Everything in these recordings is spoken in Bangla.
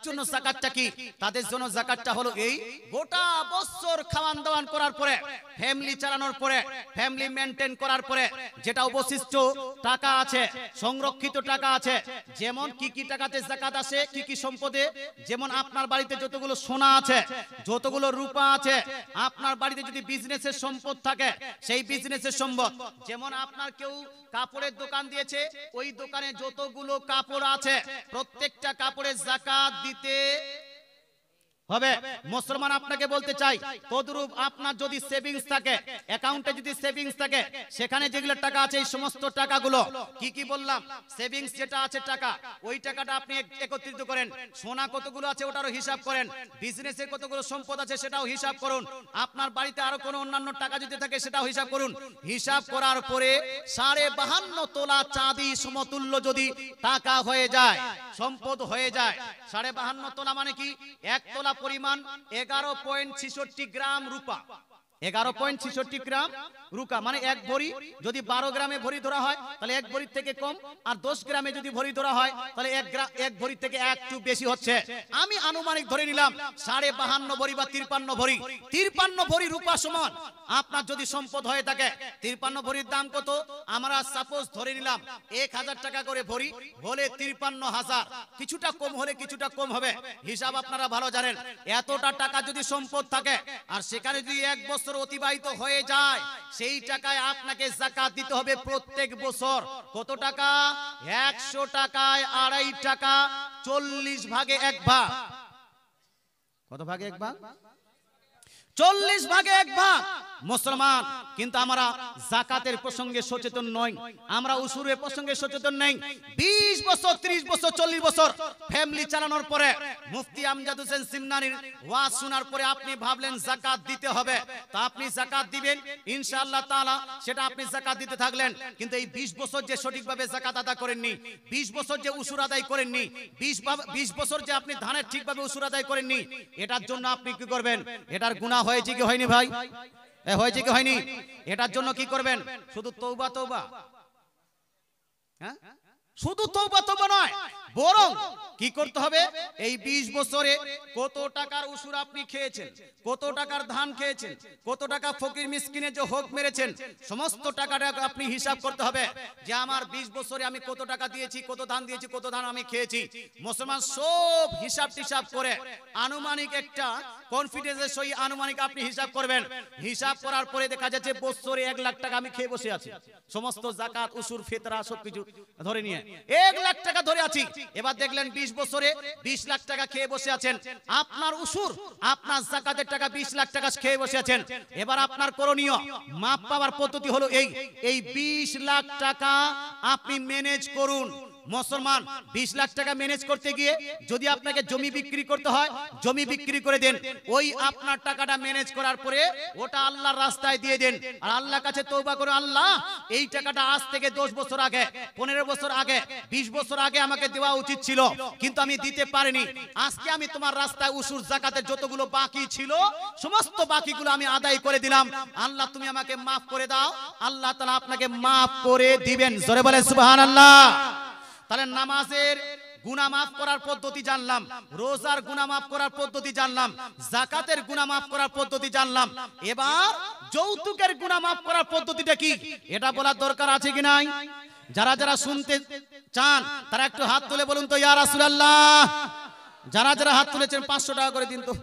জন্য যাকাতটা কি? তাদের জন্য যাকাতটা হলো এই, গোটা বছর খাওয়ান দাওয়ান করার পরে, ফ্যামিলি চালানোর পরে, ফ্যামিলি মেনটেন করার পরে যেটা অবশিষ্ট টাকা আছে, সংরক্ষিত টাকা আছে, যেমন কি কি টাকাতে যাকাত আসে, কি কি সম্পদে, যেমন আপনার বাড়িতে যতগুলো সোনা আছে, যতগুলো রূপা আছে, আপনার বাড়িতে যদি বিজনেসের সম্পদ থাকে, সেই বিজনেসের সম্পদ, যেমন আপনার কেউ কাপড়ের দোকান দিয়েছে, ওই দোকানে যতগুলো কাপড় আছে প্রত্যেকটা কাপড়ের যাকাত দিতে হবে। মুসলমান আপনাকে বলতে চাই, তদ্রূপ আপনার যদি সেভিংস থাকে, অ্যাকাউন্টে যদি সেভিংস থাকে, সেখানে যেগুলো টাকা আছে এই সমস্ত টাকাগুলো কি কি বললাম, সেভিংস যেটা আছে টাকা, ওই টাকাটা আপনি একত্রিত করেন। সোনা কতগুলো আছে ওটারও হিসাব করেন, বিজনেসের কতগুলো সম্পদ আছে সেটাও হিসাব করুন, আপনার বাড়িতে আরো কোনো অন্যান্য টাকা যদি থাকে সেটাও হিসাব করুন। হিসাব করার পরে 52.5 তোলা চাঁদি সমতুল্য যদি টাকা হয়ে যায়, সম্পদ হয়ে যায়, 52.5 তোলা মানে কি, 1 তোলা পরিমাণ 11.66 গ্রাম রূপা, 11.66 গ্রাম রূপা মানে 1 ভরি। যদি 12 গ্রামে ভরি ধরা হয় তাহলে 1 ভরি থেকে কম, আর 10 গ্রামে যদি ভরি ধরা হয় তাহলে 1 ভরি থেকে একটু বেশি হচ্ছে। আমি আনুমানিক ধরে নিলাম 52.5 ভরি বা 53 ভরি। 53 ভরি রূপা সমান আপনার যদি সম্পদ হয়ে থাকে, 53 ভরির দাম কত? আমরা সাপোজ ধরে নিলাম 1000 টাকা করে ভরি হলে 53,000, কিছুটা কম হলে কিছুটা কম হবে, হিসাব আপনারা ভালো জানেন। এতটা টাকা যদি সম্পদ থাকে আর সেখানে যদি 1 বছর অতিবাহিত হয়ে যায়, সেই টাকায় আপনাকে যাকাত দিতে হবে প্রত্যেক বছর। কত টাকা? 100 টাকায় 2.5 টাকা, 40 ভাগে 1 ভাগ। কত ভাগে 1 ভাগ? 40 ভাগে 1 ভাগ। মুসলমান কিন্তু আমরা যাকাতের প্রসঙ্গে সচেতন নই, আমরা উসুরের প্রসঙ্গে সচেতন নেই। 20 বছর, 30 বছর, 40 বছর ফ্যামিলি চালানোর পরে মুফতি আমজাদ হোসেন সিমনানির ওয়াজ শোনার পরে আপনি ভাবলেন যাকাত দিতে হবে, তা আপনি যাকাত দিবেন ইনশাআল্লাহ তাআলা, সেটা আপনি যাকাত দিতে থাকলেন। কিন্তু এই 20 বছর যে সঠিকভাবে যাকাত আদায় করেননি, 20 বছর যে উসুর আদায় করেননি, 20 বছর যে আপনি ধানের ঠিকভাবে উসুর আদায় করেননি, এটার জন্য আপনি কি করবেন? এটার গুনাহ হয়েছে কি হয়নি ভাই? হয়েছে কি হয়নি? এটার জন্য কি করবেন? শুধু তওবা তওবা, হ্যাঁ, শুধু তওবা তওবা নয়, বরং কি করতে হবে? এই 20 বছরে কত টাকার উসুর আপনি খেয়েছেন, কত টাকার ধান খেয়েছেন, কত টাকা ফকির মিসকিনের যে হক মেরেছেন, সমস্ত টাকাটা আপনি হিসাব করতে হবে যে আমার 20 বছরে আমি কত টাকা দিয়েছি, কত ধান দিয়েছি, কত ধান আমি খেয়েছি। মুসলমান সব হিসাব টিসাব করে আনুমানিক একটা কনফিডেন্সের সহিত আনুমানিক আপনি হিসাব করবেন। হিসাব করার পরে দেখা যাচ্ছে বছরে 1 লাখ টাকা আমি খেয়ে বসে আছি, সমস্ত যাকাত উসুর ফিতরা সবকিছু ধরে নিয়ে 1 লাখ টাকা ধরে আছি। এবার দেখলেন 20 বছরে 20 লাখ টাকা খেয়ে বসে আছেন, আপনার উসুর আপনার যাকাতের টাকা 20 লাখ টাকা খেয়ে বসে আছেন। এবার আপনার করণীয়, মাপ পাওয়ার পদ্ধতি হলো এই 20 লাখ টাকা আপনি ম্যানেজ করুন। মুসলমান 20 লাখ টাকা ম্যানেজ করতে গিয়ে যদি আপনাকে জমি বিক্রি করতে হয়, জমি বিক্রি করে দেন, ওই আপনার টাকাটা ম্যানেজ করার পরে ওটা আল্লাহর রাস্তায় দিয়ে দেন, আর আল্লাহর কাছে তওবা করে, আল্লাহ এই টাকাটা আজ থেকে 10 বছর আগে, 15 বছর আগে, 20 বছর আগে আমাকে দেওয়া উচিত ছিল, কিন্তু আমি দিতে পারিনি। আজকে আমি তোমার রাস্তায় উসুর যাকাতের যতগুলো বাকি ছিল সমস্ত বাকিগুলো আমি আদায় করে দিলাম, আল্লাহ তুমি আমাকে মাফ করে দাও। আল্লাহ তাআলা আপনাকে মাফ করে দিবেন। জোরে বলেন সুবহানাল্লাহ। তাহলে নামাজের গুনাহ মাফ করার পদ্ধতি জানলাম, রোজার গুনাহ মাফ করার পদ্ধতি জানলাম, যাকাতের গুনাহ মাফ করার পদ্ধতি জানলাম। এবার যৌতুকের গুনাহ মাফ করার পদ্ধতিটা কি, এটা বলার দরকার আছে কি নাই? যারা যারা শুনতে চান তারা একটু হাত তুলে বলুন তো ইয়া রাসূলুল্লাহ। যারা যারা হাত তুলেছেন 500 টাকা করে দিন তো।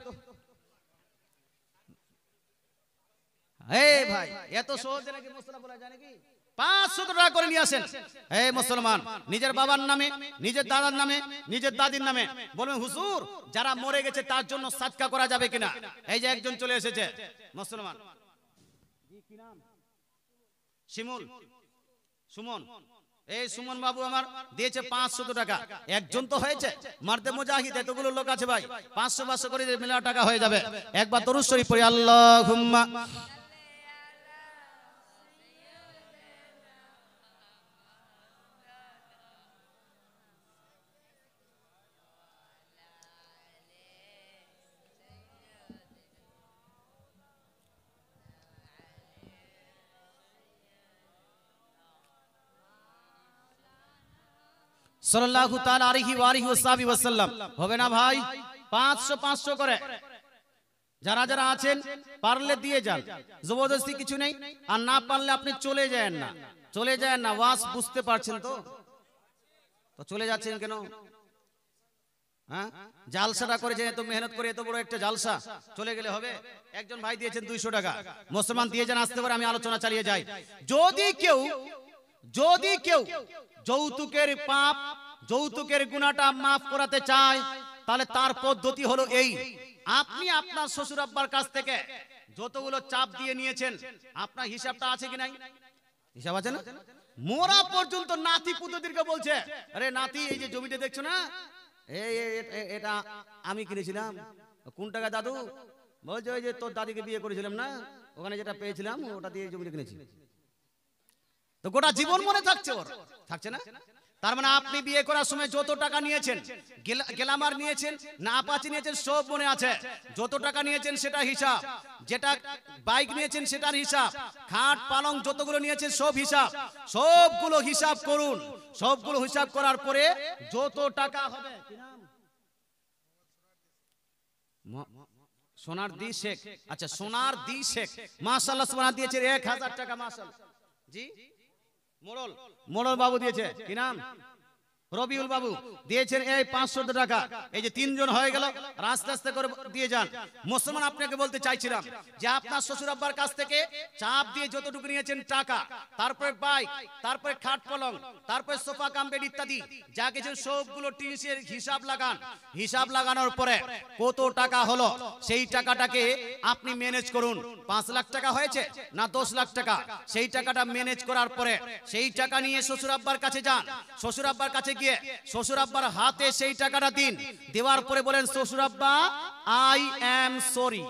এই ভাই এত সহজে নাকি মুসলা বলা যায় নাকি? 500 টাকা করে নিয়ে আসেন। এই মুসলমান নিজের বাবার নামে, নিজের দাদার নামে, নিজের দাদির নামে বলবেন হুজুর যারা মরে গেছে তার জন্য সাদকা করা যাবে কিনা? এই যে একজন চলে এসেছে মুসলমান, কি নাম? শিমুল, সুমন। এই সুমন বাবু আমার দিয়েছে 500 টাকা। একজন তো হয়েছে, মারতে মুজাহিদ এতগুলো লোক আছে ভাই, 500 করে মিলা টাকা হয়ে যাবে। একবার দরুদ শরীফ পড়ি, আল্লাহুম্মা সাল্লাল্লাহু তাআলা আলাইহি ওয়া আলিহি ওয়াসাল্লাম। হবে না ভাই? 500 500 করে যারা যারা আছেন পারলে দিয়ে যান, জবরদস্তি কিছু নেই। আর না পারলে আপনি চলে যায়েন না, চলে যায়েন না। ওয়াজ বুঝতে পারছেন তো? তো চলে যাচ্ছেন কেন? হ্যাঁ, জালসাটা করে যে এত মেহনত করে এত বড় একটা জালসা, চলে গেলে হবে? একজন ভাই দিয়েছেন 200 টাকা, মুসলমান দিয়ে যান আসতে পারে, আমি আলোচনা চালিয়ে যাই। যদি কেউ যৌতুকের পাপ, যৌতুকের গুনাহটা মাফ করাতে চায়, তাহলে তার পদ্ধতি হলো এই: আপনি আপনার শ্বশুর আব্বার কাছ থেকে যতগুলো চাপ দিয়ে নিয়েছেন, আপনার হিসাবটা আছে কি নাই? হিসাব আছে না? মোরা পর্যন্ত নাতি পুতোদেরকে বলছে, আরে নাতি, এই যে জমিটা দেখছো না, এটা আমি কিনেছিলাম। কোন টাকা দাদু? বলছে ওই যে তোর দাদিকে বিয়ে করেছিলাম না, ওখানে যেটা পেয়েছিলাম ওটা দিয়ে জমিটা কিনেছি। তো গোটা জীবন মনে থাকছে ওর, থাকছে না? তার মানে আপনি বিয়ে করার সময় যত টাকা নিয়েছেন, গেলামার নিয়েছেন না আপাচি নিয়েছেন, সব মনে আছে। যত টাকা নিয়েছেন সেটা হিসাব, যেটা বাইক নিয়েছেন সেটার হিসাব, খাট পালং যতগুলো নিয়েছেন সব হিসাব, সবগুলো হিসাব করুন। সবগুলো হিসাব করার পরে যত টাকা হবে, সোনার দি শেখ, আচ্ছা সোনার দি শেখ মাশাআল্লাহ সুবহানাল্লাহ দিয়েছে 1000 টাকা। মাশাআল্লাহ জি, মোড়ল বাবু দিয়েছে, কি নাম? রবিউল বাবু দিয়েছেন এই 500 টাকা। এই যে 3 জন হয়ে গেল, আস্তে আস্তে করে দিয়ে যান। মুসলমান, আপনাকে বলতে চাইছিলাম যে আপনার শ্বশুর আব্বার কাছ থেকে চাপ দিয়ে যতটুকু নিয়েছেন টাকা, তারপরে বাইক, তারপরে খাট পলং, তারপরে সোফা কাম বেড ইত্যাদি যা কিছু সবগুলো টিনের হিসাব লাগান। হিসাব লাগানোর পরে কত টাকা হলো সেই টাকাটাকে আপনি ম্যানেজ করুন। 5 লাখ টাকা হয়েছে না 10 লাখ টাকা, সেই টাকাটা ম্যানেজ করার পরে সেই টাকা নিয়ে শ্বশুর আব্বার কাছে যান। শ্বশুর আব্বার কাছে শ্বশুর আব্বার হাতে সেই টাকাটা দিন। দেওয়ার পরে বলেন, শ্বশুর আব্বা আই এম সরি।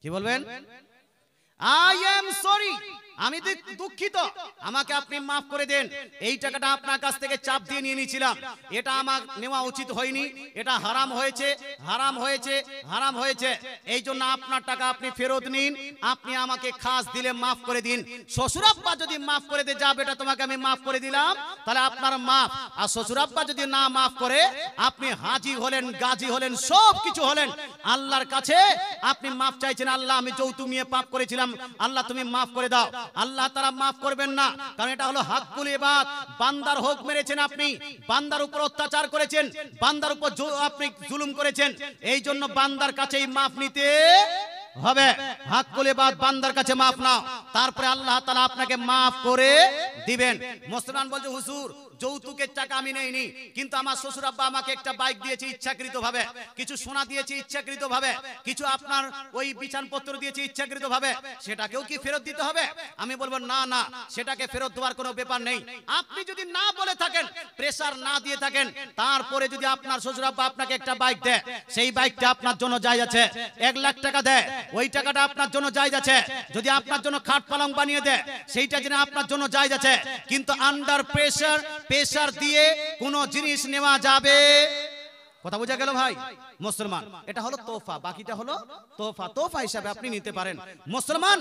কি বলবেন? আই এম সরি, আমি দুঃখিত, আমাকে আপনি মাফ করে দেন। এই টাকাটা আপনার কাছ থেকে চাপ দিয়ে নিয়ে নিয়েছিলাম, এটা আমার নেওয়া উচিত হয়নি, এটা হারাম হয়েছে, হারাম হয়েছে, হারাম হয়েছে। এই জন্য আপনার টাকা আপনি ফেরত নিন, আপনি আমাকে খাস দিলে মাফ করে দিন। শ্বশুর আব্বা যদি মাফ করে দে, যা বেটা তোমাকে আমি মাফ করে দিলাম, তাহলে আপনার মাফ। আর শ্বশুর আব্বা যদি না মাফ করে, আপনি হাজি হলেন, গাজী হলেন, সব কিছু হলেন, আল্লাহর কাছে আপনি মাফ চাইছেন, আল্লাহ আমি যৌতুক নিয়ে পাপ করেছিলাম, আল্লাহ তুমি মাফ করে দাও। আল্লাহ তাআলা মাফ করবেন না, কারণ এটা হলো হাক্কুল ইবাদ। বান্দার হক মেরেছেন আপনি, বান্দার উপর অত্যাচার করেছেন, বান্দার উপর আপনি জুলুম করেছেন, এই জন্য বান্দার কাছেই মাফ নিতে হবে। হাক্কুল ইবাদ, বান্দার কাছে মাফ নাও, তারপরে আল্লাহ তাআলা আপনাকে মাফ করে দিবেন। মুসলমান বলছে, হুজুর যৌতুকের টাকা আমি নেইনি, কিন্তু আমার শ্বশুর আব্বা আমাকে একটা বাইক দিয়েছে ইচ্ছাকৃত ভাবে, কিছু সোনা দিয়েছে ইচ্ছাকৃত ভাবে, কিছু আপনার ওই বিছানপত্র দিয়েছে ইচ্ছাকৃত ভাবে, সেটাকেও কি ফেরত দিতে হবে? আমি বলবো না না, সেটাকে ফেরত দেওয়ার কোনো ব্যাপার নেই। আপনি যদি না বলে থাকেন, প্রেসার না দিয়ে থাকেন, তারপরে যদি আপনার শ্বশুর আব্বা আপনাকে একটা বাইক দেয়, সেই বাইকটা আপনার জন্য জায়েজ আছে। 1 লাখ টাকা দেয়, ওই টাকাটা আপনার জন্য জায়েজ আছে। যদি আপনার জন্য খাট পালং বানিয়ে দেয়, সেইটা যেন আপনার জন্য জায়েজ আছে। কিন্তু আন্ডার প্রেসার দিয়ে কোনো জিনিস নেওয়া যাবে? কথা বোঝা গেল ভাই? মুসলমান, এটা হলো তোফা, বাকিটা হলো তোফা। তোফা হিসাবে আপনি নিতে পারেন। মুসলমান,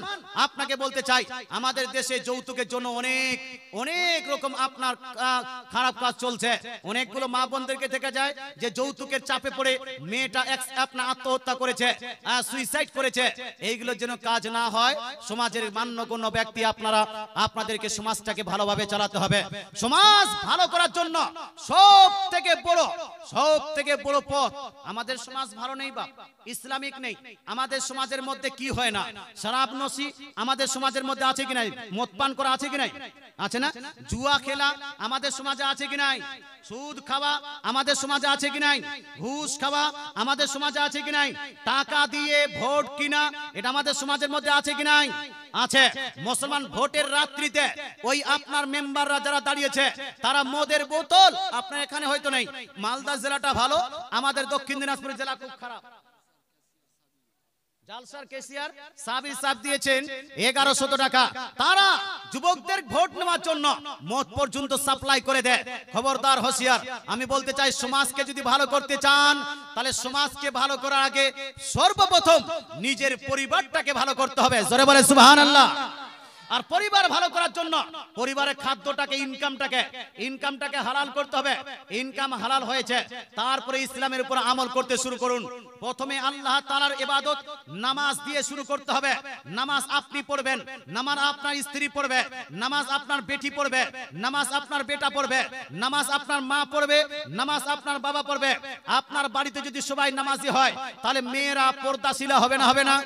আপনাকে বলতে চাই, আমাদের দেশে যৌতুকের জন্য অনেক অনেক রকম আপনার খারাপ কাজ চলছে। অনেকগুলো মা বোনদেরকে দেখা যায় যে যৌতুকের চাপে পড়ে মেয়েটা আপনার আত্মহত্যা করেছে, সুইসাইড করেছে। এইগুলোর যেন কাজ না হয়, সমাজের মান্যগণ্য ব্যক্তি আপনারা, আপনাদেরকে সমাজটাকে ভালোভাবে চালাতে হবে। সমাজ ভালো করার জন্য সব থেকে বড় পথ, আমাদের সমাজ ভালো নেই বা ইসলামিক নেই। আমাদের সমাজের মধ্যে কি হয় না? শরাব নশি আমাদের সমাজের মধ্যে আছে কি নাই? মদ পান করা আছে কি নাই? আছে না? জুয়া খেলা আমাদের সমাজে আছে কি নাই? সুদ খাওয়া আমাদের সমাজে আছে কি নাই? ঘুষ খাওয়া আমাদের সমাজে আছে কি নাই? টাকা দিয়ে ভোট কিনা, এটা আমাদের সমাজের মধ্যে আছে কি নাই? আছে। মুসলমান, ভোটের রাত্রিতে ওই আপনার মেম্বাররা যারা দাঁড়িয়েছে, তারা মদের বোতল, আপনার এখানে হয়তো নেই, মালদা জেলাটা ভালো, আমাদের দক্ষিণ দিনাজপুর জেলা খুব খারাপ। জালসার কেসিয়ার সাবির সাহেব দিয়েছেন 1100 টাকা। তারা যুবকদের ভোট নেওয়ার জন্য মদ পর্যন্ত সাপ্লাই করে দেয়। খবরদার, হুঁশিয়ার। আমি বলতে চাই, সমাজকে যদি ভালো করতে চান, তাহলে সমাজকে ভালো করার আগে সর্বপ্রথম নিজের পরিবারটাকে ভালো করতে হবে। জোরে বলে সুবহানাল্লাহ। আর পরিবার ভালো করার জন্য পরিবারের খাদ্যটাকে ইনকামটাকে হালাল করতে হবে। ইনকাম হালাল হয়েছে, তারপরে ইসলামের উপর আমল করতে শুরু করুন। প্রথমে আল্লাহ তাআলার ইবাদত নামাজ দিয়ে শুরু করতে হবে। নামাজ আপনি পড়বেন, নামাজ আপনার স্ত্রী পড়বে, নামাজ আপনার বেটি পড়বে, নামাজ আপনার বেটা পড়বে, নামাজ আপনার মা পড়বে, নামাজ আপনার বাবা পড়বে। আপনার বাড়িতে যদি সবাই নামাজি হয় তাহলে মেয়েরা পর্দাশীলা হবে না? হবে না?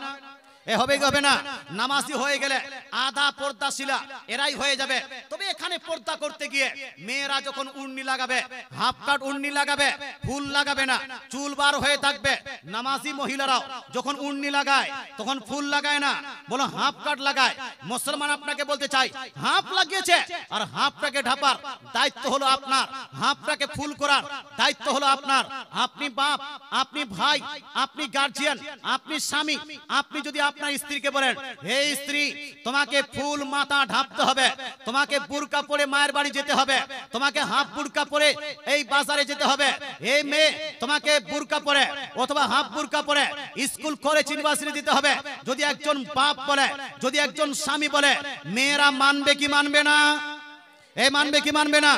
হবে না? নামাজি হয়ে গেলে আধা পর্দাশীলা এরাই হয়ে যাবে। তবে এখানে পর্দা করতে গিয়ে মেয়েরা যখন উড়নি লাগাবে, হাফ কাট উড়নি লাগাবে, ফুল লাগাবে না, চুল বার হয়ে থাকবে। নামাজি মহিলারাও যখন উড়নি লাগায় তখন ফুল লাগায় না, বলো হাফ কাট লাগায়। মুসলমান আপনাকে বলতে চাই, হাফ লাগিয়েছে আর হাফটাকে ঢাপার দায়িত্ব হলো আপনার, হাফটাকে ফুল করার দায়িত্ব হলো আপনার। আপনি বাপ, আপনি ভাই, আপনি গার্জিয়ান, আপনি স্বামী, আপনি যদি আপনার স্ত্রীকে বলেন, হে স্ত্রী তোমাকে ফুল মাথা ঢাকতে হবে, তোমাকে বুরকা পরে মায়ের বাড়ি যেতে হবে, তোমাকে হাফ বুরকা পরে এই বাজারে যেতে হবে, হে মেয়ে তোমাকে বুরকা পরে অথবা হাফ বুরকা পরে স্কুল কলেজ ইউনিভার্সিটি দিতে হবে, যদি একজন বাপ বলে, যদি একজন স্বামী বলে, মেয়েরা মানবে কি মানবে না? মানবে কি মানবে না?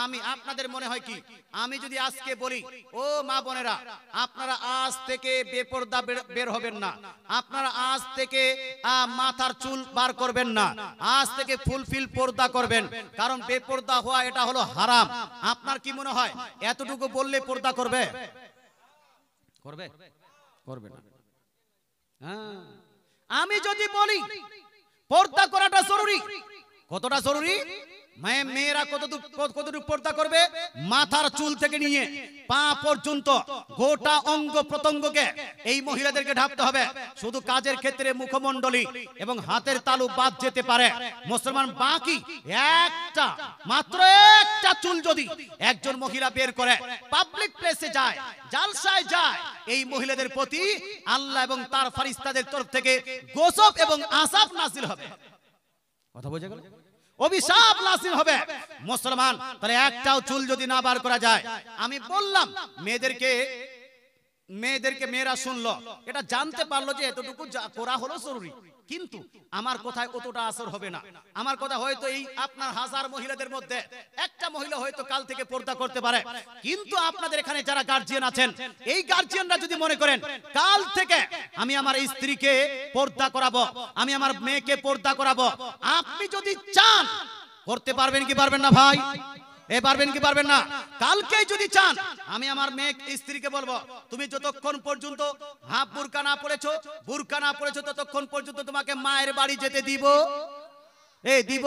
আমি আপনাদের মনে হয় কি, আমি যদি আজকে বলি, ও মা বোনেরা আপনারা আজ থেকে বেপরদা বের হবেন না, আপনারা আজ থেকে মাথার চুল বার করবেন না, আজ থেকে ফুলফিল পর্দা করবেন, কারণ বেপরদা হওয়া এটা হলো হারাম। আপনার কি মনে হয় এতটুকু বললে পর্দা করবে? করবে? করবে না। আমি যদি বলি পর্দা করাটা জরুরি, কতটা জরুরি? মেয়েরা কতটুকু পর্দা করবে? মাথার চুল থেকে নিয়ে পা পর্যন্ত গোটা অঙ্গ প্রত্যঙ্গকে এই মহিলাদেরকে ঢাকতে হবে। শুধু কাজের ক্ষেত্রে মুখমণ্ডলী এবং হাতের তালু বাদ যেতে পারে মুসলমান, বাকি একটা মাত্র একটা চুল যদি একজন মহিলা বের করে পাবলিক প্লেসে যায়, জালসায় যায়, এই মহিলাদের প্রতি আল্লাহ এবং তার ফেরেশতাদের তরফ থেকে গজব এবং আযাব নাযিল হবে। কথা বোঝা গেল? অভিশাপ নাযিল হবে মুসলমান। তাহলে একটাও চুল যদি না বার করা যায়, আমি বললাম মেয়েরা শুনলো, এটা জানতে পারলো যে এতটুকু করা হলো জরুরি, কিন্তু আমার কথায় অতটা আসর হবে না। আমার কথা হয়তো এই আপনার হাজার মহিলাদের মধ্যে একটা মহিলা হয়তো কাল থেকে পর্দা করতে পারে, কিন্তু আপনাদের এখানে যারা গার্জিয়ান আছেন, এই গার্জিয়ানরা যদি মনে করেন কাল থেকে আমি আমার স্ত্রীকে পর্দা করাবো, আমি আমার মেয়েকে পর্দা করাবো, আপনি যদি চান করতে পারবেন কি পারবেন না ভাই? পারবেন কি পারবেন না? কালকে যদি চান আমি আমার মেয়ে স্ত্রীকে বলবো, তুমি যতক্ষণ পর্যন্ত হাফ বুরকা না পড়েছো ততক্ষণ পর্যন্ত তোমাকে মায়ের বাড়ি যেতে দিব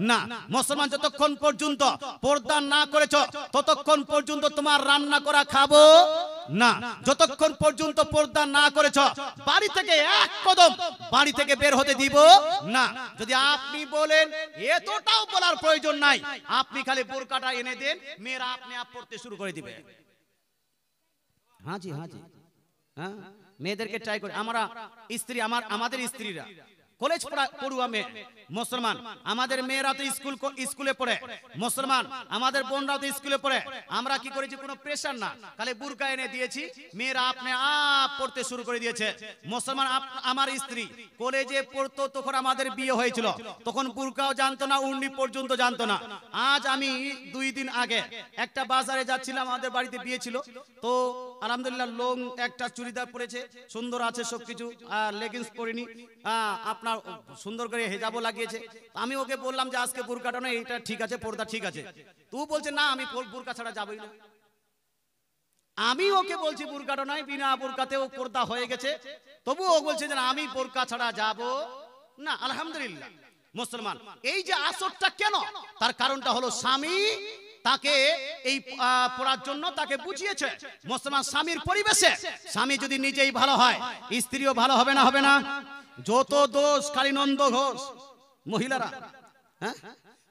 না। মুসলমান যতক্ষণ পর্যন্ত পর্দা না করেছো ততক্ষণ পর্যন্ত তোমার রান্না করা খাবো না। যতক্ষণ পর্যন্ত পর্দা না করেছো বাড়ি থেকে এক কদম বাড়ি থেকে বের হতে দিব না। যদি আপনি বলেন এতটাও বলার প্রয়োজন নাই, আপনি খালি বোরকাটা এনে দেন, মেয়েরা আপনি আপ পড়তে শুরু করে দিবে। হ্যাঁ জি, হ্যাঁ, মেয়েদেরকে ট্রাই করে আমাদের স্ত্রীরা কলেজ পড়ুয়া মেয়ে মুসলমান, আমাদের মেয়েরা তো স্কুলে পড়ে মুসলমান, আমাদের বোনরা তো স্কুলে পড়ে। আমরা কি করেছি? কোনো প্রেশার না, খালি বুরকা এনে দিয়েছি, মেয়েরা আপনি পড়তে শুরু করে দিয়েছে মুসলমান। আমার স্ত্রী কলেজে পড়তো, তখন আমাদের বিয়ে হয়েছিল, তখন বুরকাও জানতো না, উড়নি পর্যন্ত জানতো না। আজ আমি 2 দিন আগে একটা বাজারে যাচ্ছিলাম, আমাদের বাড়িতে বিয়ে ছিল, তো আলহামদুলিল্লাহ লং একটা চুড়িদার পরেছে, সুন্দর আছে সবকিছু, লেগিংস পরিনি, আপনার সুন্দর করে হেজাবও লাগিয়েছে। আমি ওকে বললাম যে আজকে বুরকাটা না, এটা ঠিক আছে, পর্দা ঠিক আছে। তুই বলছে না আমি বুরকা ছাড়া যাবই না। আমি ওকে বলছি বুরকাটা নয়, বিনা বুরকাতেও পর্দা হয়ে গেছে, তবু ও বলছে যে আমি বুরকা ছাড়া যাব না। আলহামদুলিল্লাহ মুসলমান, এই যে আসরটা কেন, তার কারণটা হলো স্বামী তাকে এই পড়ার জন্য তাকে বুঝিয়েছে। মুসলমান স্বামীর পরিবেশে স্বামী যদি নিজেই ভালো হয়, স্ত্রীও ভালো হবে না? হবে না? যত দোষ খালি নন্দ ঘোষ মহিলারা, হ্যাঁ,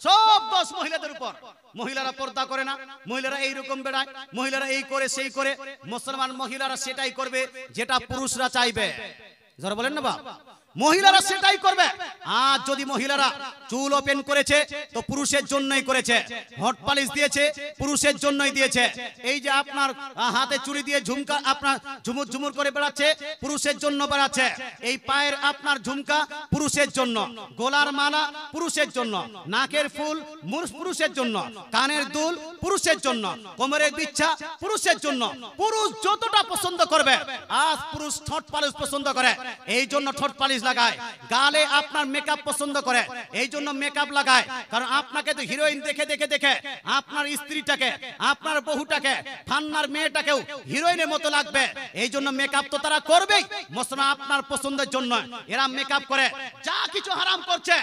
সব দোষ মহিলাদের উপর। মহিলারা পর্দা করে না, মহিলারা এইরকম বেড়ায়, মহিলারা এই করে সেই করে। মুসলমান মহিলারা সেটাই করবে যেটা পুরুষরা চাইবে। যারা বলেন না বাবা, মহিলারা সেটাই করবে। আর যদি মহিলারা চুল ওপেন করেছে তো পুরুষের জন্যই করেছে, হট পালিশ দিয়েছে পুরুষের জন্যই দিয়েছে, এই যে আপনার হাতে চুড়ি দিয়ে ঝুমকা আপনার ঝুমুর ঝুমুর করে বেড়াচ্ছে পুরুষের জন্য বেড়াচ্ছে, এই পায়ের আপনার ঝুমকা পুরুষের জন্য, গলার মালা পুরুষের জন্য, নাকের ফুল পুরুষের জন্য, কানের দুল পুরুষের জন্য, কোমরের বিচ্ছা পুরুষের জন্য। পুরুষ যতটা পছন্দ করবে, আজ পুরুষ ঠোঁট পালিশ পছন্দ করে এই জন্য ঠোঁট পালিশ লাগায়, গালে আপনার মেকআপ পছন্দ করে এই জন্য মেকআপ লাগায়, কারণ আপনাকে তো হিরোইন দেখে দেখে দেখে আপনার স্ত্রীটাকে আপনার বহুটাকে ফান্নার মেয়েটাকেও হিরোইনের মতো লাগবে, এই জন্য মেকআপ তো তারা করবেই। মুসলমান আপনার পছন্দের জন্য এরা মেকআপ করে, যা কিছু হারাম করছে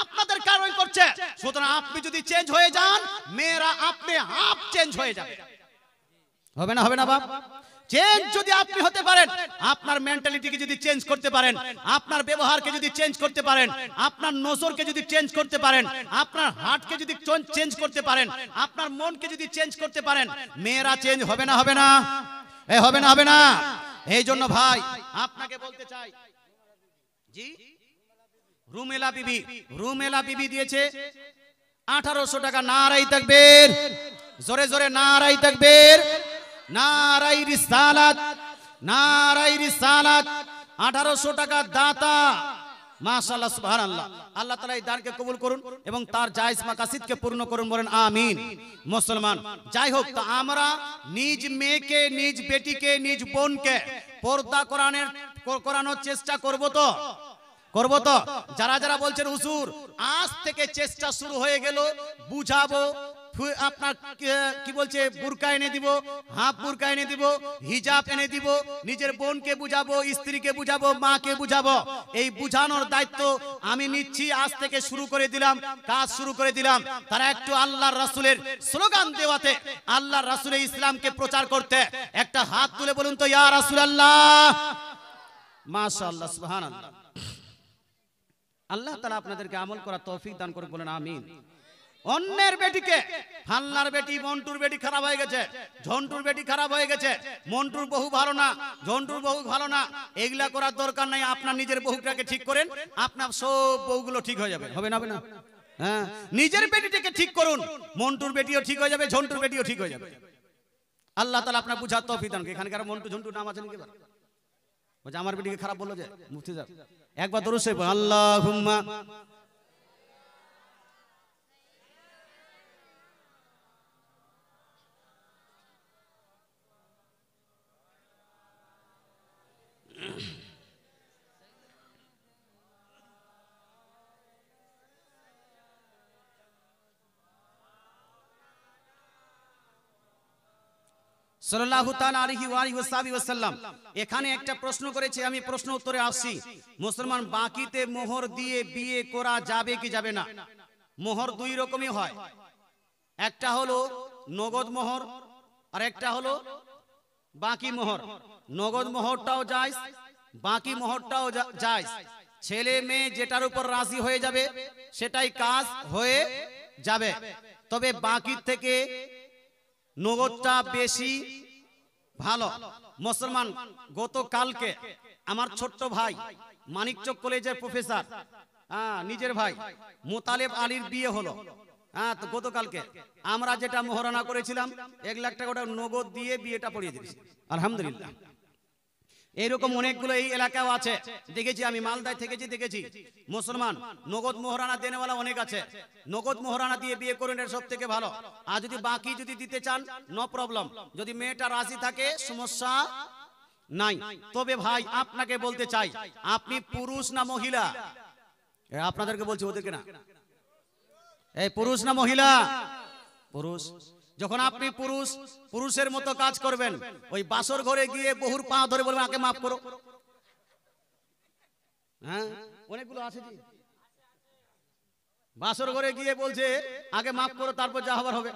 আপনাদের কারণে করছে। সুতরাং আপনি যদি চেঞ্জ হয়ে যান, মেয়েরা আপনি হাফ চেঞ্জ হয়ে যাবে। হবে না? হবে না বাপ? চেঞ্জ যদি আপনি হতে পারেন, আপনার মেন্টালিটিকে যদি চেঞ্জ করতে পারেন, আপনার ব্যবহারকে যদি চেঞ্জ করতে পারেন, আপনার নজরকে যদি চেঞ্জ করতে পারেন, আপনার হার্টকে যদি চেঞ্জ করতে পারেন, আপনার মনকে যদি চেঞ্জ করতে পারেন, মেয়েরা চেঞ্জ হবে না? হবে না? হবে না? হবে না? এই জন্য ভাই আপনাকে বলতে চাই, জি রুমেলা বিবি দিয়েছে 1800 টাকা। নারাই তাকবীর, জোরে জোরে নারাই তাকবীর, নারাই রিসালাত, নারাই রিসালাত। 1800 টাকা দাতা, মাশাআল্লাহ, সুবহানাল্লাহ। আল্লাহ তাআলা এই দানকে কবুল করুন এবং তার জায়েজ মাকাসিদকে পূর্ণ করুন, বলেন আমিন। মুসলমান যাই হোক, তো আমরা নিজ মেয়েকে, নিজ বেটিকে, নিজ বোনকে পর্দা করানোর চেষ্টা করব তো? করব তো? যারা যারা বলছেন হুজুর আজ থেকে চেষ্টা শুরু হয়ে গেল, বুঝাবো, আপনার কি বলছে বুরকা এনে দিব, হাফ বুরকা এনে দিব, হিজাব এনে দিব, নিজের বোনকে বুঝাবো, স্ত্রীকে বুঝাবো, মাকে বুঝাবো, এই বুঝানোর দায়িত্ব আমি নিচ্ছি। আজ থেকে শুরু করে দিলাম, কাজ শুরু করে দিলাম। তারা একটু আল্লাহর রাসূলের স্লোগান দেওয়াতে, আল্লাহর রাসূলের ইসলামকে প্রচার করতে একটা হাত তুলে বলুন তো ইয়া রাসূলুল্লাহ। মাশাআল্লাহ, সুবহানাল্লাহ। আল্লাহ তাআলা আপনাদেরকে আমল করার তৌফিক দান করুন, বলেন আমিন। অন্যের বেটিকে, ফাল্লার বেটি, মন্টুর বেটি খারাপ হয়ে গেছে, ঝন্টুর বেটি খারাপ হয়ে গেছে, মন্টুর বহু ভালো না, ঝন্টুর বহু ভালো না, এগুলা করার দরকার নাই। আপনার নিজের বহুটাকে ঠিক করেন, আপনার সব বহুগুলো ঠিক হয়ে যাবে। হবে না? হবে না? হ্যাঁ, নিজের বেটিটাকে ঠিক করুন, মন্টুর বেটিও ঠিক হয়ে যাবে, ঝন্টুর বেটিও ঠিক হয়ে যাবে। আল্লাহ তাআলা আপনার বুঝার তৌফিক দান করুন। এখানকার মন্টু ঝন্টু নাম আছে নাকি? বলছে আমার বেটিকে খারাপ বললো যে, মুফতি সাহেব একবার দরুদ শরীফ পড়ুন, আল্লাহুম্মা সাল্লাল্লাহু তাআলা আলাইহি ওয়াসাল্লাম। এখানে একটা প্রশ্ন করেছে, আমি প্রশ্ন উত্তরে আসছি। মুসলমান, বাকিতে মোহর দিয়ে বিয়ে করা যাবে কি যাবে না? মোহর দুই রকমই হয়, একটা হলো নগদ মোহর আর একটা হলো বাকি মোহর। নগদ মোহরটাও জায়েজ, বাকি মোহরটাও জায়েজ। ছেলে মেয়ে যেটার উপর রাজি হয়ে যাবে সেটাই কাজ হয়ে যাবে, তবে বাকি থেকে নগদটা বেশি ভালো। মুসলমান, গতকালকে আমার ছোট্ট ভাই মানিকচক কলেজের প্রফেসর, নিজের ভাই মোতালেব আলীর বিয়ে হলো। তো গতকালকে আমরা যেটা মোহরানা করেছিলাম 1 লাখ টাকা, ওটা নগদ দিয়ে বিয়েটা পড়িয়ে দিয়েছি, আলহামদুলিল্লাহ। এইরকম অনেকগুলো এই এলাকাও আছে, দেখেছি আমি, মালদায় থেকেছি, দেখেছি। মুসলমান, নগদ মোহরানা দেনেওয়ালা অনেক আছে, নগদ মোহরানা দিয়ে বিয়ে করেন, এর সব থেকে ভালো। আর যদি বাকি যদি দিতে চান, নো প্রবলেম, যদি মেয়েটা রাজি থাকে সমস্যা নাই। তবে ভাই আপনাকে বলতে চাই, আপনি পুরুষ না মহিলা? আপনাদেরকে বলছি, ওদেরকে না। এই পুরুষ না মহিলা? পুরুষ। যখন আপনি পুরুষের মতো কাজ করবেন, ওই বাসর ঘরে গিয়ে বহুর পা ধরে বলবেন আগে মাফ করো। হ্যাঁ, অনেকগুলো আছে জি, বাসর ঘরে গিয়ে বলছে আগে মাফ করো, তারপর যা হবার হবে।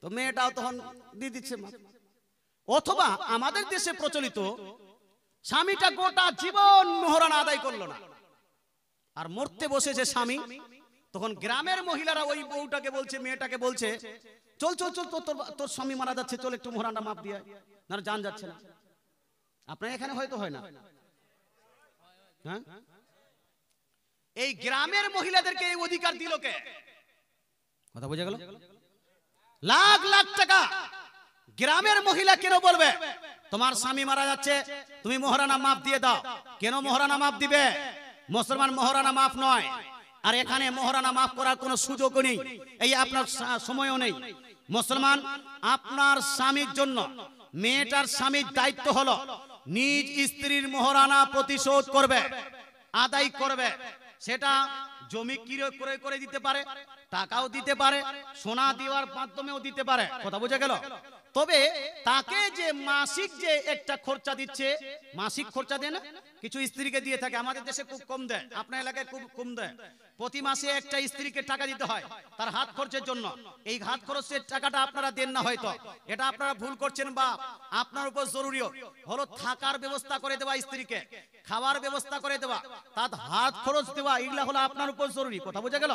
তো মেয়েটাও তখন দিয়ে দিচ্ছে মাফ। অথবা আমাদের দেশে প্রচলিত, স্বামীটা গোটা জীবন মোহরানা আদায় করলো না, আর মরতে বসেছে স্বামী, তখন গ্রামের মহিলারা ওই বউটাকে বলছে, মেয়েটাকে বলছে, চল চল চল, তোর স্বামী মারা যাচ্ছে, চল একটু মোহরানা মাপ দিয়ে, না জান যাচ্ছে না। আপনার এখানে হয়তো হয় না, হ্যাঁ, এই গ্রামের মহিলাদেরকে এই অধিকার দিল কে? কথা বোঝা গেল? লাখ লাখ টাকা গ্রামের মহিলা কেন বলবে তোমার স্বামী মারা যাচ্ছে, তুমি মোহরানা মাফ দিয়ে দাও? কেন মোহরানা মাফ দিবে? মুসলমান মোহরানা মাফ নয়। আর এখানে মোহরানা মাফ করার কোনো সুযোগও নেই, এই আপনার সময়ও নেই। মুসলমান আপনার স্বামীর জন্য, মেয়েটার স্বামীর দায়িত্ব হলো নিজ স্ত্রীর মোহরানা প্রতিশোধ করবে, আদায় করবে। সেটা জমি ক্রয় করে দিতে পারে, টাকাও দিতে পারে, সোনা দেওয়ার মাধ্যমেও দিতে পারে। কথা বোঝা গেল? তবে তাকে যে মাসিক যে একটা খরচা দিচ্ছে, মাসিক খরচা দেয় না, কিছু স্ত্রীকে দিয়ে থাকে, আমাদের দেশে খুব কম দেয়, আপনার এলাকায় খুব কম দেয়। প্রতি মাসে একটা স্ত্রীকে টাকা দিতে হয় তার হাত খরচের জন্য। এই হাত খরচের টাকাটা আপনারা দেন না হয়তো, এটা আপনারা ভুল করছেন। বা আপনার উপর জরুরি হলো থাকার ব্যবস্থা করে দেওয়া, স্ত্রীকে খাওয়ার ব্যবস্থা করে দেওয়া, তার হাত খরচ দেওয়া, এগুলা হলো আপনার উপর জরুরি। কথা বোঝা গেল?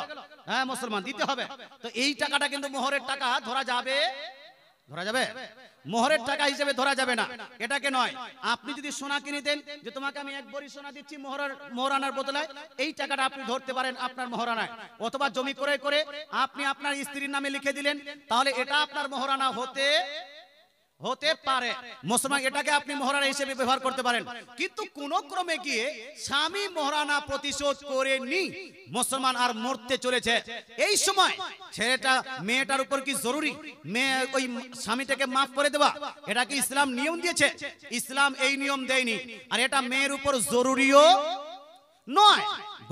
হ্যাঁ মুসলমান, দিতে হবে। তো এই টাকাটা কিন্তু মোহরের টাকা ধরা যাবে, ধরা যাবে? মোহরের টাকা হিসেবে ধরা যাবে না, এটাকে নয়। আপনি যদি সোনা কিনে দেন, যে তোমাকে আমি এক ভরি সোনা দিচ্ছি মোহরানার বদলে, এই টাকাটা আপনি ধরতে পারেন আপনার মোহরানায়। অথবা জমি ক্রয় করে আপনি আপনার স্ত্রীর নামে লিখে দিলেন, তাহলে এটা আপনার মোহরানা হতে পারে। মুসলমান এটাকে আপনি মোহরানা হিসেবে ব্যবহার করতে পারেন। কিন্তু কোন ক্রমে গিয়ে স্বামী মোহরানা প্রতিশোধ করেনি, মুসলমান আর মরতে চলেছে, এই সময় ছেলেটা মেয়েটার উপর কি জরুরি মেয়ে ওই স্বামীটাকে মাফ করে দেওয়া? এটা কি ইসলাম নিয়ম দিয়েছে? ইসলাম এই নিয়ম দেয়নি। আর এটা মেয়ের উপর জরুরিও নয়,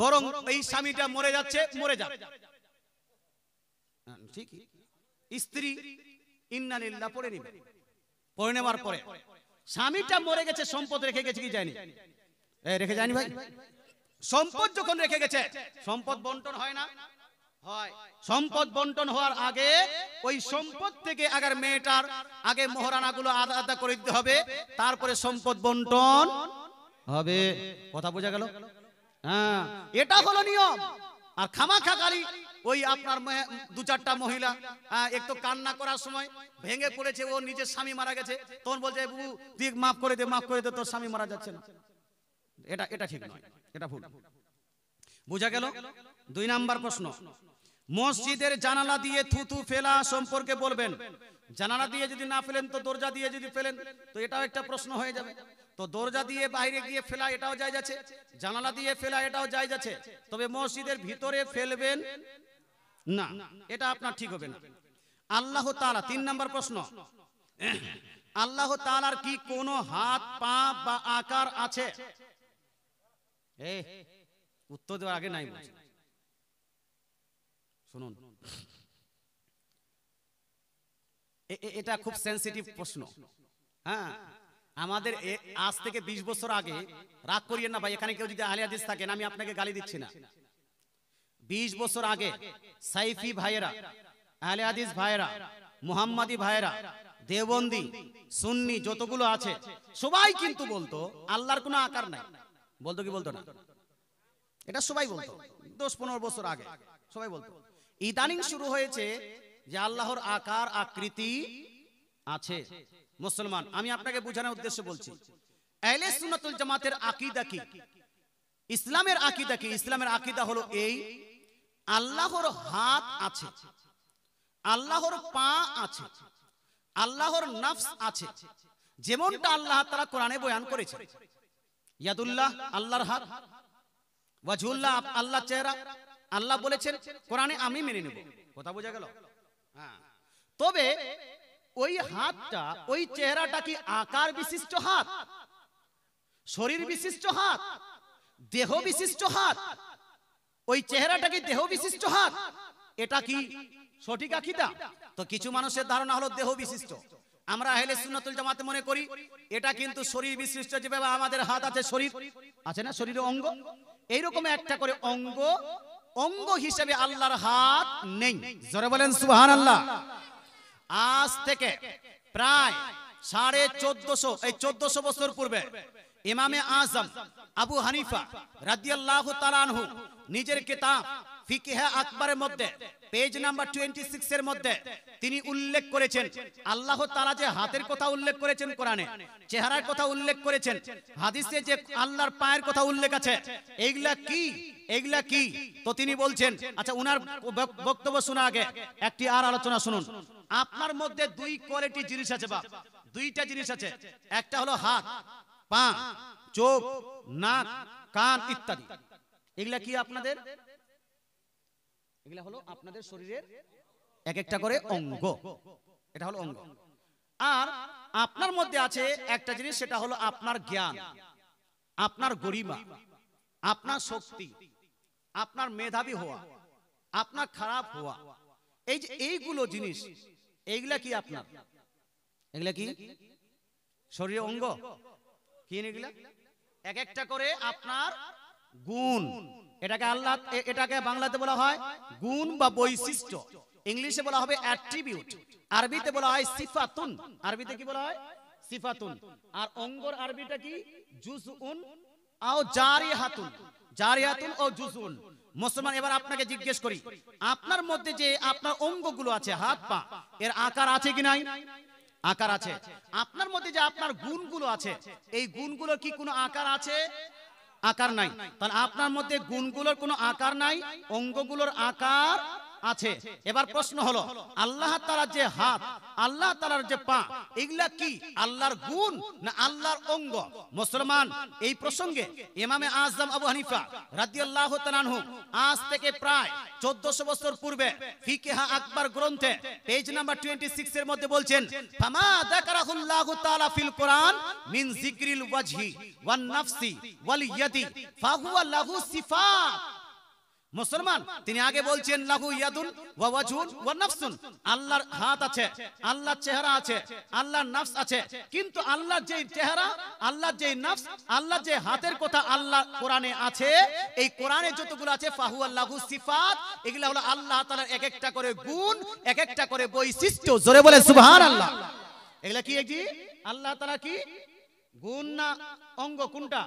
বরং এই স্বামীটা মরে যাচ্ছে, মরে যাবে, ঠিক স্ত্রী ইন্না লিল্লাহ পড়ে নিবে। পড়ে নেওয়ার পরে স্বামীটা মরে গেছে, সম্পদ রেখে গেছে কি যায়নি? রেখে যায়নি ভাই? সম্পদ যখন রেখে গেছে, সম্পদ বন্টন হয় না? হয়। সম্পদ বন্টন হওয়ার আগে ওই সম্পদ থেকে আগের মেয়েটার আগে মোহরানাগুলো আদা করে দিতে হবে, তারপরে সম্পদ বন্টন হবে। কথা বোঝা গেল? হ্যাঁ, এটা হলো নিয়ম। আর খামাখা গালি ওই আপনার দু চারটা মহিলা একটু কান্না করার সময় ভেঙে পড়েছে, ও নিজের স্বামী মারা গেছে, তখন বলছে বুবু তুই মাফ করে দে, মাফ করে দে, তোর স্বামী মারা যাচ্ছে না। এটা ঠিক নয়, এটা ভুল। বুঝা গেল? 2 নাম্বার প্রশ্ন, মসজিদের জানালা দিয়ে থুতু ফেলা সম্পর্কে বলবেন। জানালা দিয়ে যদি না ফেলেন তো দরজা দিয়ে যদি ফেলেন তো এটাও একটা প্রশ্ন হয়ে যাবে। তো দরজা দিয়ে বাইরে গিয়ে ফেলা এটাও জায়েজ আছে, জানালা দিয়ে ফেলা এটাও জায়েজ আছে, তবে মসজিদের ভিতরে ফেলবেন না, এটা আপনার ঠিক হবে না। আল্লাহ তাআলা 3 নাম্বার প্রশ্ন, আল্লাহ তাআলার কি কোনো হাত পা বা আকার আছে? উত্তর দেওয়ার আগে নাই বলছি, শুনুন, এটা খুব সেনসিটিভ প্রশ্ন। হ্যাঁ, আমাদের আজ থেকে 20 বছর আগে, রাগ করিয়েন না ভাই, এখানে কেউ যদি আহলে হাদিস থাকেন, আমি আপনাকে গালি দিচ্ছি না। 20 বছর আগে সাইফি ভাইয়েরা, আহলে হাদিস ভাইয়েরা, মুহাম্মাদি ভাইয়েরা, দেওবন্দি, সুন্নি যতগুলো আছে সবাই কিন্তু বলতো আল্লাহর কোনো আকার নাই। বলতো কি বলতো না? এটা সবাই বলতো 10-15 বছর আগে সবাই বলতো। ইদানিং শুরু হয়েছে যে আল্লাহর আকার আকৃতি আছে। মুসলমান, আমি আপনাকে বোঝানোর উদ্দেশ্যে বলছি, আহলে সুন্নাতুল জামাতের আকীদা কি, ইসলামের আকীদা কি? ইসলামের আকীদা হলো এই, আল্লাহর হাত আছে, আল্লাহর পা আছে, আল্লাহর নফস আছে, যেমনটা আল্লাহ তাআলা কোরআনে বয়ান করেছে। ইয়াদুল্লাহ আল্লাহর হাত, ওয়াজহুল্লাহ আল্লাহর চেহারা, আল্লাহ বলেছেন কোরআনে, আমি মেনে নেব। কথা বোঝা গেল? হ্যাঁ, তবে ওই হাতটা, ওই চেহারাটা কি আকার বিশিষ্ট হাত, শরীর বিশিষ্ট হাত, দেহ বিশিষ্ট হাত? ওই চেহারাটা কি দেহ বিশিষ্ট হাত? এটা কি সঠিক আকীদা? তো কিছু মানুষের ধারণা হলো দেহ বিশিষ্ট। আমরা আহলে সুন্নাতুল জামাতে মনে করি এটা কিন্তু শরীর বিশিষ্ট। যেভাবে আমাদের হাত আছে, শরীর আছে না, শরীরে অঙ্গ, এইরকম একটা করে অঙ্গ হিসেবে আল্লাহর হাত নেই। জোরে বলেন সুবহানাল্লাহ। আজ থেকে প্রায় 1450 বছর পূর্বে ইমামে আজম আবু হানিফা রাদিয়াল্লাহু তাআলা আনহু নিজের কিতাব ফিকহে আকবরের মধ্যে পেজ নাম্বার 26 এর মধ্যে তিনি উল্লেখ করেছেন আল্লাহ তাআলা যে হাতের কথা উল্লেখ করেছেন কোরআনে, চেহারার কথা উল্লেখ করেছেন হাদিসে, যে আল্লাহর পায়ের কথা উল্লেখ আছে, এইগুলা কি? তো তিনি বলছেন, আচ্ছা উনার বক্তব্য শোনা আগে একটি আর আলোচনা শুনুন। আপনার মধ্যে দুই কোয়ালিটি জিনিস আছে, বা দুইটা জিনিস আছে। একটা হলো হাত, পা, চোখ, নাক, কান ইত্যাদি। এগুলা কি আপনাদের? এগুলা হলো আপনাদের শরীরের এক একটা করে অঙ্গ। এটা হলো অঙ্গ। আর আপনার মধ্যে আছে একটা জিনিস, সেটা হলো আপনার জ্ঞান, আপনার গরিমা, আপনার শক্তি, আপনার মেধাবী হওয়া, আপনার খারাপ হওয়া। এই যে এইগুলো জিনিস, এইগুলা কি আপনার? এগুলা কি শরীরের অঙ্গ? কি এগুলা? এক একটা করে আপনার গুণ। এটাকে বাংলাতে বলা হয় গুণ বা বৈশিষ্ট্য, ইংলিশে বলা হবে অ্যাট্রিবিউট, আরবিতে বলা হয় সিফাতুন। আরবিতে কি বলা হয়? সিফাতুন। আর অঙ্গর আরবিটা কি? জুজউন আও জারিহাতুন। জারিহাতুন ও জুজউন। মুসলমান, এবার আপনাকে জিজ্ঞেস করি, আপনার মধ্যে যে আপনার অঙ্গগুলো আছে, হাত পা, এর আকার আছে কি নাই? আকার আছে। আপনার মধ্যে যে আপনার গুণগুলো আছে, এই গুণগুলোর কি কোনো আকার আছে? আকার নাই। তাহলে আপনার মধ্যে গুণগুলোর কোনো আকার নাই, অঙ্গগুলোর আকার আছে। এবার প্রশ্ন হলো, আল্লাহ তাআলার যে হাত, আল্লাহ তাআলার যে পা, এগুলা কি আল্লাহর গুণ না আল্লাহর অঙ্গ? মুসলমান, এই প্রসঙ্গে ইমামে আযম আবু হানিফা রাদিয়াল্লাহু তাআলা আনহু আজ থেকে প্রায় 1400 বছর পূর্বে ফিকহে আকবর গ্রন্থে পেজ নাম্বার 26 এর মধ্যে বলছেন, ফামা যাকারাহুল্লাহু তাআলা ফিল কোরআন মিন যিকরিল ওয়াজহি ওয়ান নাফসি ওয়াল ইয়াদি ফাহুয়া লাহু সিফাত। মুসলমান, তিনি আগে বলছেন লাহু ইয়াদুন ওয়া ওয়াজহুন ওয়া নাফসুন, আল্লাহর হাত আছে, আল্লাহর চেহারা আছে, আল্লাহর নফস আছে। কিন্তু আল্লাহর যে চেহারা, আল্লাহর যে নফস, আল্লাহর যে হাতের কথা আল্লাহ কোরআনে আছে, এই কোরআনে যতগুলো আছে ফাহুয়া লাহু সিফাত, এগুলা হলো আল্লাহ তাআলার এক একটা করে গুণ, এক একটা করে বৈশিষ্ট্য। জোরে বলে সুবহানাল্লাহ। এগুলা কি? আল্লাহ তাআলা কি গুণ না অঙ্গ? কোনটা?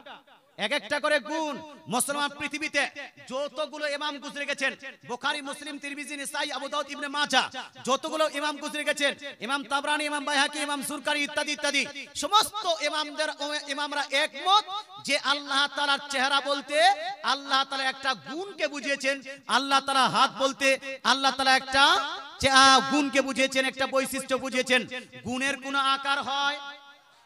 এক একটা করে গুণ। মুসলমান, পৃথিবীতে যতগুলো ইমাম গুজরে গেছেন, বুখারী, মুসলিম, তিরমিজি, নিসাই, আবু দাউদ, ইবনে মাজাহ, যতগুলো ইমাম গুজরে গেছেন, ইমাম তাবরানী, ইমাম বাইহাকি, ইমাম সুরকারি ইত্যাদি ইত্যাদি, সমস্ত ইমামরা একমত যে আল্লাহ তাআলার চেহারা বলতে আল্লাহ তাআলা একটা গুণকে বুঝিয়েছেন, আল্লাহ তাআলা হাত বলতে আল্লাহ তাআলা একটা গুণকে বুঝিয়েছেন, একটা বৈশিষ্ট্য বুঝিয়েছেন। গুণের কোনো আকার হয়?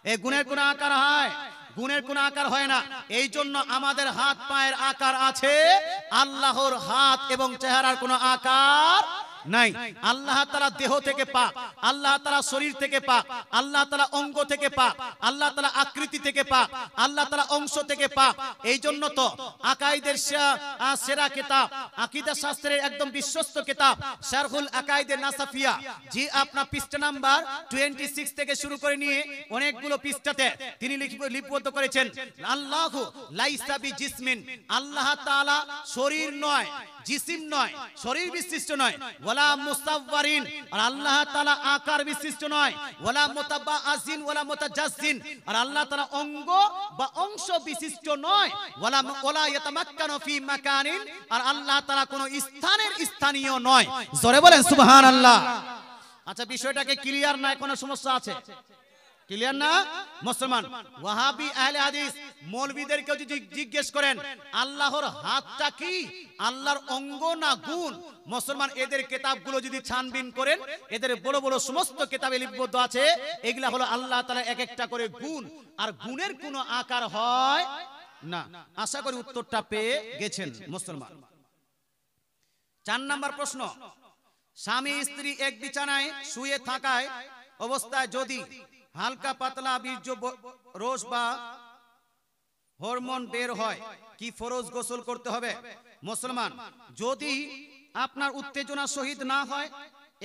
এই গুণের কোনো আকার হয়? গুণের কোনো আকার হয় না। এই জন্য আমাদের হাত পায়ের আকার আছে, আল্লাহর হাত এবং চেহারার কোনো আকার নাই। আল্লাহ তাআলা দেহ থেকে পাক, আল্লাহ তাআলা শরীর থেকে পাক, আল্লাহ তাআলা অঙ্গ থেকে পাক, আল্লাহ তাআলা আকৃতি থেকে পাক, আল্লাহ তাআলা অংশ থেকে পাক। এই জন্য তো আকাইদের সেরা কিতাব, আকীদা শাস্ত্রের একদম বিশ্বস্ত কিতাব শারহুল আকাইদে নাসাফিয়া, জি আপনার পৃষ্ঠা নাম্বার 26 থেকে শুরু করে নিয়ে অনেকগুলো পৃষ্ঠাতে তিনি লিপিবদ্ধ করেছেন, আল্লাহু লাইসা বিজিসমিন, আল্লাহ তাআলা শরীর নয়, জিসিম নয়, শরীর বিশিষ্ট নয়, ওয়ালা মুসাওয়ারিন, আর আল্লাহ তাআলা আকার বিশিষ্ট নয়, ওয়ালা মুতাবাআসিন ওয়ালা মুতাজাসসিন, আর আল্লাহ তাআলা অঙ্গ বা অংশ বিশিষ্ট নয়, ওয়ালা ইয়াতামাক্কানু ফি মাকানিন, আর আল্লাহ তাআলা কোনো স্থানের স্থানীয় নয়। জোরে বলেন সুবহানাল্লাহ। আচ্ছা, বিষয়টাকে ক্লিয়ার না? কোনো সমস্যা আছে? ক্লিয়ার না? মুসলমান, ওয়াহাবি আহলে হাদিস মৌলবীদেরকে যদি জিজ্ঞেস করেন আল্লাহর হাতটা কি আল্লাহর অঙ্গ না গুণ, মুসলমান এদের কিতাবগুলো যদি ছানবিন করেন, এদের বড় বড় সমস্ত কিতাবে লিপিবদ্ধ আছে, এগুলা হলো আল্লাহ তাআলা এক একটা করে গুণ, আর গুণের কোনো আকার হয় না। আশা করি উত্তরটা পেয়ে গেছেন মুসলমান। 4 নাম্বার প্রশ্ন, স্বামী স্ত্রী এক বিছানায় শুয়ে থাকায় অবস্থায় যদি হালকা পাতলা বীর্য রোজ বা হরমোন বের হয়, কি ফরজ গোসল করতে হবে? মুসলমান, যদি আপনার উত্তেজনা সহিত না হয়,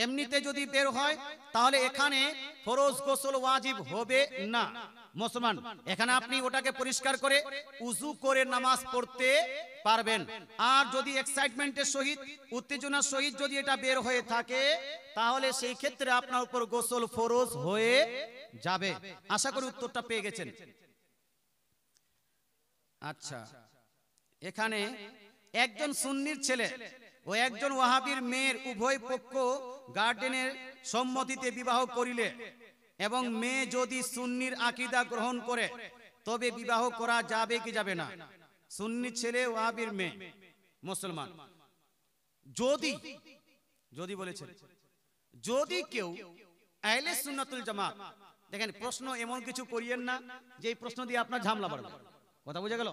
এমনিতে যদি বের হয়, তাহলে এখানে ফরজ গোসল ওয়াজিব হবে না। মুসলমান, এখানে আপনি ওটাকে পরিষ্কার করে উযু করে নামাজ পড়তে পারবেন। আর যদি এক্সাইটমেন্টের সহিত, উত্তেজনার সহিত যদি এটা বের হয়ে থাকে, তাহলে সেই ক্ষেত্রে আপনার উপর গোসল ফরজ হয়ে যাবে। আশা করি উত্তরটা পেয়ে গেছেন। আচ্ছা, এখানে একজন সুন্নির ছেলে ও একজন ওয়াহাবির মেয়ের উভয় পক্ষ গার্ডেনের সম্মতিতে বিবাহ করিলে এবং মেয়ে যদি সুন্নির আকীদা গ্রহণ করে তবে বিবাহ করা যাবে কি যাবে না? সুন্নি ছেলে ওয়াহাবির মেয়ে মুসলমান, যদি যদি বলেছেন যদি কেউ আহলে সুন্নাতুল জামাত, দেখেন প্রশ্ন এমন কিছু করিয়েন না যে এই প্রশ্ন দিয়ে আপনার ঝামেলা বাড়বে। কথা বুঝে গেল?